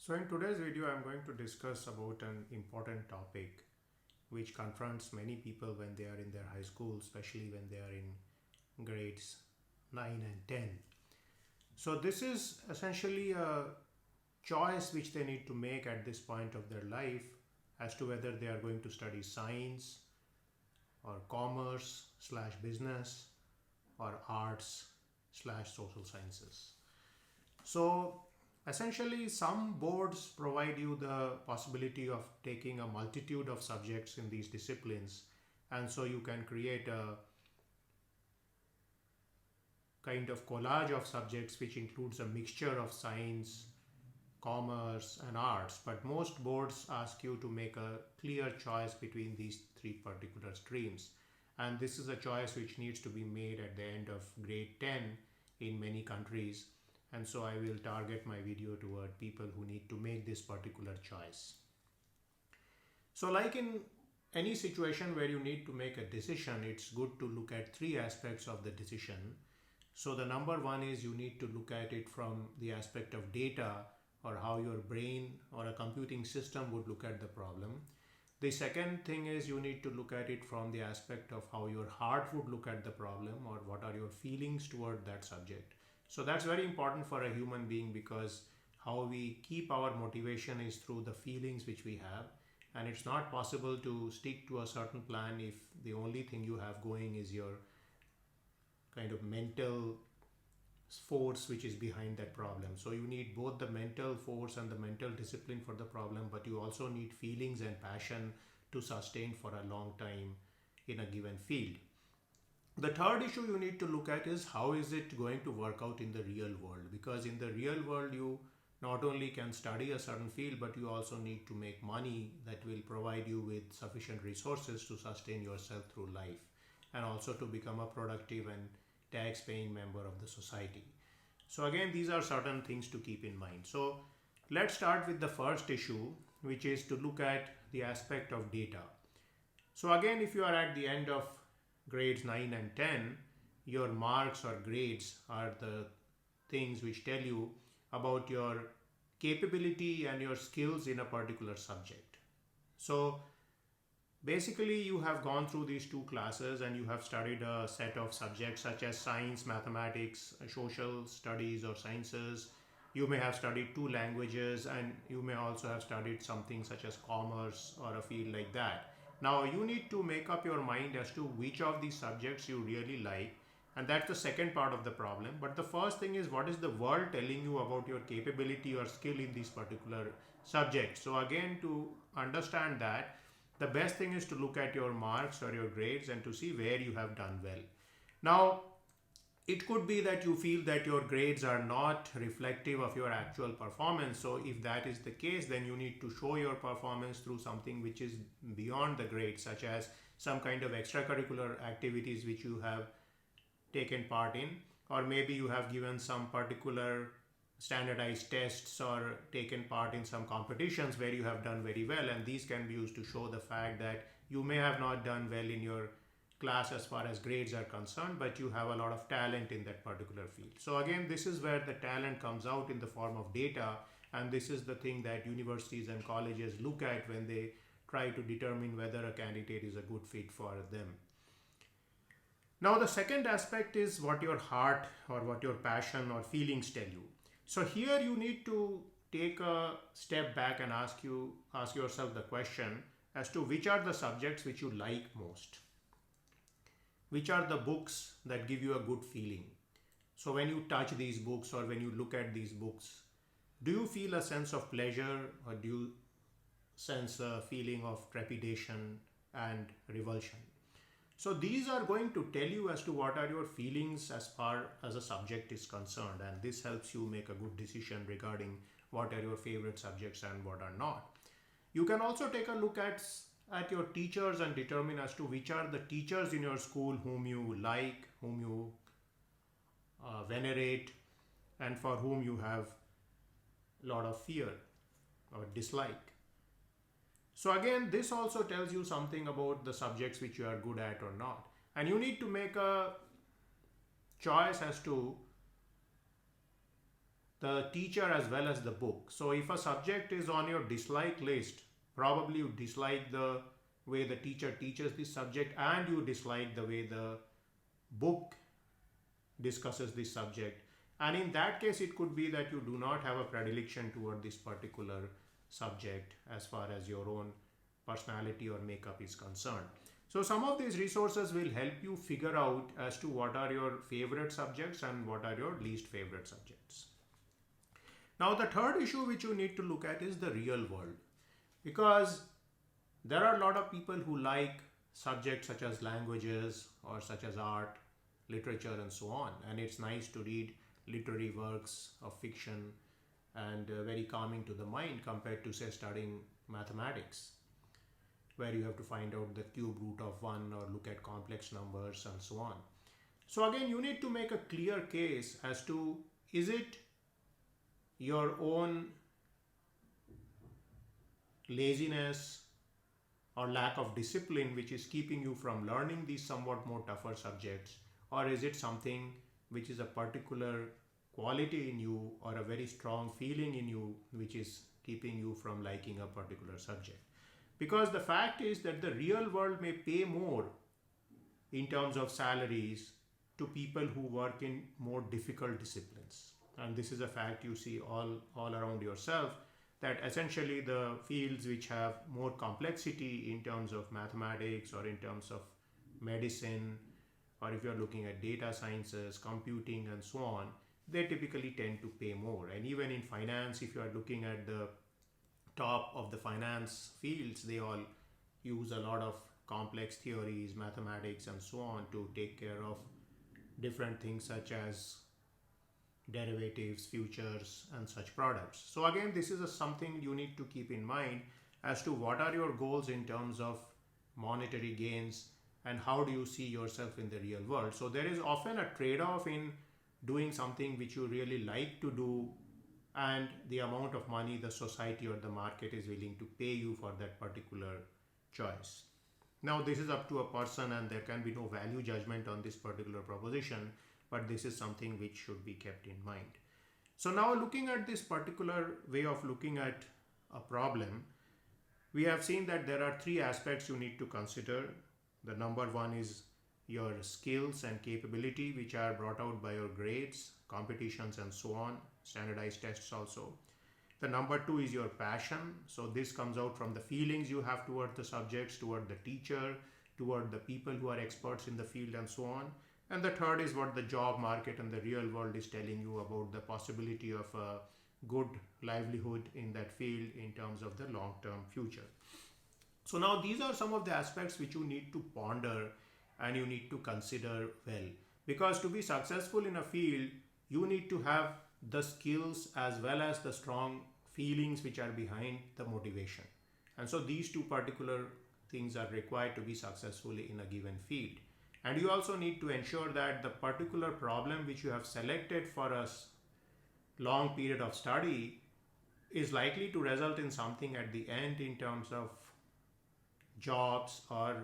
So in today's video, I'm going to discuss about an important topic which confronts many people when they are in their high school, especially when they are in grades 9 and 10. So this is essentially a choice which they need to make at this point of their life as to whether they are going to study science or commerce slash business or arts slash social sciences. So essentially, some boards provide you the possibility of taking a multitude of subjects in these disciplines, and so you can create a kind of collage of subjects which includes a mixture of science, commerce, and arts. But most boards ask you to make a clear choice between these three particular streams, and this is a choice which needs to be made at the end of grade 10 in many countries. And so I will target my video toward people who need to make this particular choice. So like in any situation where you need to make a decision, it's good to look at three aspects of the decision. So the number one is you need to look at it from the aspect of data, or how your brain or a computing system would look at the problem. The second thing is you need to look at it from the aspect of how your heart would look at the problem, or what are your feelings toward that subject. So that's very important for a human being, because how we keep our motivation is through the feelings which we have, and it's not possible to stick to a certain plan if the only thing you have going is your kind of mental force which is behind that problem. So you need both the mental force and the mental discipline for the problem, but you also need feelings and passion to sustain for a long time in a given field. The third issue you need to look at is how is it going to work out in the real world, because in the real world you not only can study a certain field, but you also need to make money that will provide you with sufficient resources to sustain yourself through life, and also to become a productive and tax paying member of the society. So again, these are certain things to keep in mind. So let's start with the first issue, which is to look at the aspect of data. So again, if you are at the end of grades 9 and 10, your marks or grades are the things which tell you about your capability and your skills in a particular subject. So basically you have gone through these two classes and you have studied a set of subjects such as science, mathematics, social studies or sciences. You may have studied two languages, and you may also have studied something such as commerce or a field like that. Now you need to make up your mind as to which of these subjects you really like, and that's the second part of the problem. But the first thing is, what is the world telling you about your capability or skill in these particular subjects? So again, to understand that, the best thing is to look at your marks or your grades and to see where you have done well. Now, it could be that you feel that your grades are not reflective of your actual performance. So if that is the case, then you need to show your performance through something which is beyond the grades, such as some kind of extracurricular activities which you have taken part in, or maybe you have given some particular standardized tests or taken part in some competitions where you have done very well, and these can be used to show the fact that you may have not done well in your class as far as grades are concerned, but you have a lot of talent in that particular field. So again, this is where the talent comes out in the form of data, and this is the thing that universities and colleges look at when they try to determine whether a candidate is a good fit for them. Now the second aspect is what your heart or what your passion or feelings tell you. So here you need to take a step back and ask yourself the question as to which are the subjects which you like most. Which are the books that give you a good feeling? So when you touch these books or when you look at these books, do you feel a sense of pleasure, or do you sense a feeling of trepidation and revulsion? So these are going to tell you as to what are your feelings as far as a subject is concerned, and this helps you make a good decision regarding what are your favorite subjects and what are not. You can also take a look at your teachers and determine as to which are the teachers in your school whom you like, whom you venerate, and for whom you have a lot of fear or dislike. So again, this also tells you something about the subjects which you are good at or not. And you need to make a choice as to the teacher as well as the book. So if a subject is on your dislike list, probably you dislike the way the teacher teaches this subject and you dislike the way the book discusses this subject. And in that case, it could be that you do not have a predilection toward this particular subject as far as your own personality or makeup is concerned. So some of these resources will help you figure out as to what are your favorite subjects and what are your least favorite subjects. Now the third issue which you need to look at is the real world, because there are a lot of people who like subjects such as languages or such as art, literature and so on, and it's nice to read literary works of fiction and very calming to the mind compared to say studying mathematics, where you have to find out the cube root of 1 or look at complex numbers and so on. So again, you need to make a clear case as to, is it your own laziness or lack of discipline which is keeping you from learning these somewhat more tougher subjects, or is it something which is a particular quality in you or a very strong feeling in you which is keeping you from liking a particular subject? Because the fact is that the real world may pay more in terms of salaries to people who work in more difficult disciplines. And this is a fact you see all around yourself, that essentially the fields which have more complexity in terms of mathematics or in terms of medicine, or if you're looking at data sciences, computing and so on, they typically tend to pay more. And even in finance, if you are looking at the top of the finance fields, they all use a lot of complex theories, mathematics and so on to take care of different things such as derivatives, futures and such products. So again, this is something you need to keep in mind as to what are your goals in terms of monetary gains and how do you see yourself in the real world. So there is often a trade-off in doing something which you really like to do and the amount of money the society or the market is willing to pay you for that particular choice. Now this is up to a person and there can be no value judgment on this particular proposition, but this is something which should be kept in mind. So now looking at this particular way of looking at a problem, we have seen that there are three aspects you need to consider. The number one is your skills and capability, which are brought out by your grades, competitions and so on, standardized tests also. The number two is your passion. So this comes out from the feelings you have toward the subjects, toward the teacher, toward the people who are experts in the field and so on. And the third is what the job market and the real world is telling you about the possibility of a good livelihood in that field in terms of the long-term future. So now these are some of the aspects which you need to ponder and you need to consider well, because to be successful in a field, you need to have the skills as well as the strong feelings which are behind the motivation. And so these two particular things are required to be successful in a given field. And you also need to ensure that the particular problem which you have selected for a long period of study is likely to result in something at the end in terms of jobs or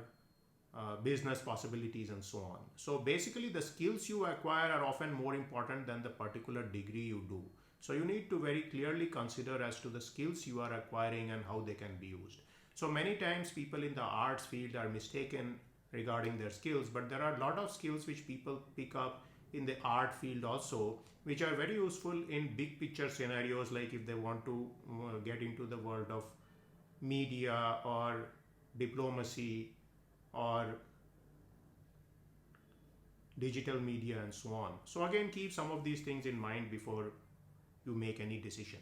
business possibilities and so on. So basically the skills you acquire are often more important than the particular degree you do. So you need to very clearly consider as to the skills you are acquiring and how they can be used. So many times people in the arts field are mistaken regarding their skills, but there are a lot of skills which people pick up in the art field also, which are very useful in big picture scenarios, like if they want to get into the world of media or diplomacy or digital media and so on. So again, keep some of these things in mind before you make any decision.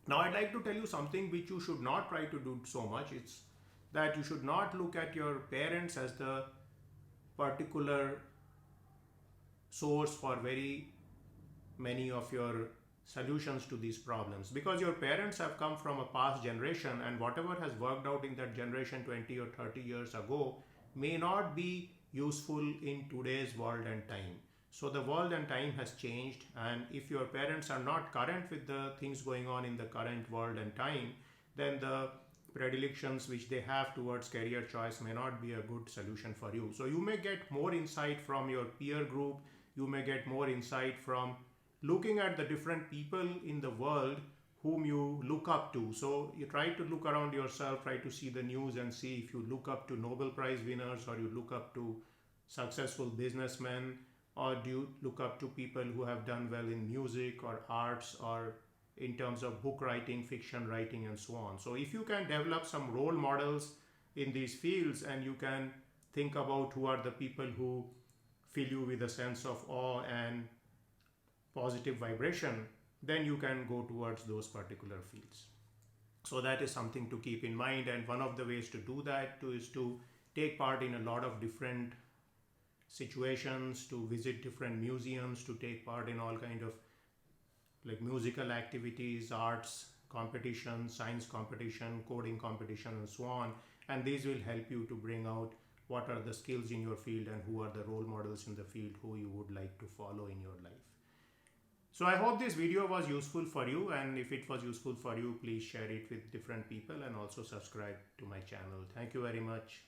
Now I'd like to tell you something which you should not try to do so much. It's that you should not look at your parents as the particular source for very many of your solutions to these problems, because your parents have come from a past generation and whatever has worked out in that generation 20 or 30 years ago may not be useful in today's world and time. So the world and time has changed, and if your parents are not current with the things going on in the current world and time, then the predilections which they have towards career choice may not be a good solution for you. So you may get more insight from your peer group, you may get more insight from looking at the different people in the world whom you look up to. So you try to look around yourself, try to see the news and see if you look up to Nobel Prize winners, or you look up to successful businessmen, or do you look up to people who have done well in music or arts, or in terms of book writing, fiction writing, and so on. So if you can develop some role models in these fields, and you can think about who are the people who fill you with a sense of awe and positive vibration, then you can go towards those particular fields. So that is something to keep in mind, and one of the ways to do that is to take part in a lot of different situations, to visit different museums, to take part in all kind of like musical activities, arts competition, science competition, coding competition, and so on. And these will help you to bring out what are the skills in your field and who are the role models in the field who you would like to follow in your life. So I hope this video was useful for you, and if it was useful for you, please share it with different people and also subscribe to my channel. Thank you very much.